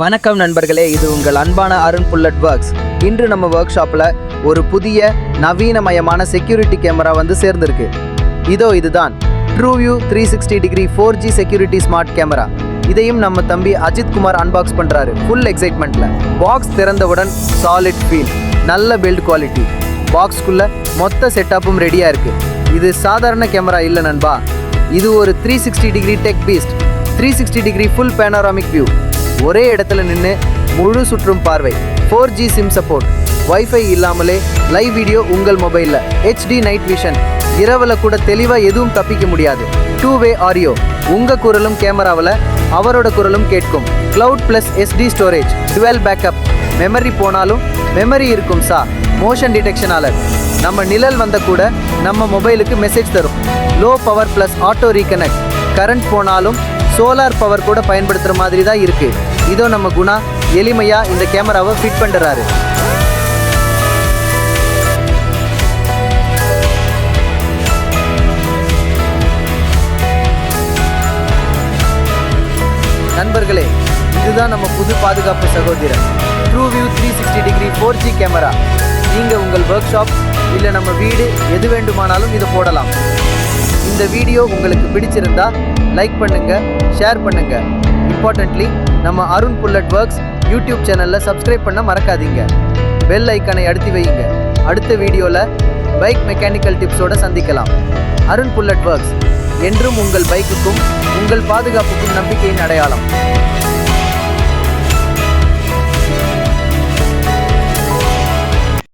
வணக்கம் நண்பர்களே, இது உங்கள் அன்பான அருண் புல்லட் ஒர்க்ஸ். இன்று நம்ம ஒர்க் ஷாப்பில் ஒரு புதிய நவீனமயமான செக்யூரிட்டி கேமரா வந்து சேர்ந்திருக்கு. இதுதான் ட்ரூவியூ 360 degree 4G security smart camera. இதையும் நம்ம தம்பி அஜித் குமார் அன்பாக்ஸ் பண்ணுறாரு ஃபுல் எக்ஸைட்மெண்ட்டில். பாக்ஸ் திறந்தவுடன் சாலிட் ஃபீல், நல்ல பில்ட் குவாலிட்டி. பாக்ஸ்குள்ளே மொத்த செட்டப்பும் ரெடியாக இருக்குது. இது சாதாரண கேமரா இல்லை நண்பா, இது ஒரு 360 degree tech Beast. 360 degree full panoramic view, ஒரே இடத்துல நின்று முழு சுற்றும் பார்வை, 4G சிம் சப்போர்ட், வைஃபை இல்லாமலே லைவ் வீடியோ உங்கள் மொபைலில், HD நைட் விஷன், இரவில் கூட தெளிவாக எதுவும் தப்பிக்க முடியாது. 2-வே ஆடியோ, உங்கள் குரலும் கேமராவில் அவரோட குரலும் கேட்கும். Cloud + SD storage, 12 backup, memory போனாலும் மெமரி இருக்கும் மோஷன் டிடெக்ஷனால நம்ம நிழல் வந்த கூட நம்ம மொபைலுக்கு மெசேஜ் தரும். Low power + auto reconnect, current போனாலும் சோலார் பவர் கூட பயன்படுத்துகிற மாதிரி தான் இருக்குது. இதோ நம்ம குணா எளிமையாக இந்த கேமராவை ஃபிட் பண்ணுறாரு. நண்பர்களே, இதுதான் நம்ம புது பாதுகாப்பு சகோதரர் ட்ரூவியூ 360 டிகிரி 4G கேமரா. நீங்கள் உங்கள் ஒர்க் ஷாப் இல்லை நம்ம வீடு எது வேண்டுமானாலும் இதை போடலாம். இந்த வீடியோ உங்களுக்கு பிடிச்சிருந்தா லைக் பண்ணுங்க, ஷேர் பண்ணுங்க. இம்பார்ட்டன்ட்லி நம்ம அருண் புல்லட் ஒர்க்ஸ் யூடியூப் சேனலில் சப்ஸ்கிரைப் பண்ண மறக்காதீங்க. பெல் ஐக்கானை அழுத்தி வையுங்க. அடுத்த வீடியோவில் பைக் மெக்கானிக்கல் டிப்ஸோடு சந்திக்கலாம். அருண் புல்லட் ஒர்க்ஸ் என்றும் உங்கள் பைக்குக்கும் உங்கள் பாதுகாப்புக்கும் நம்பிக்கையின் அடையாளம்.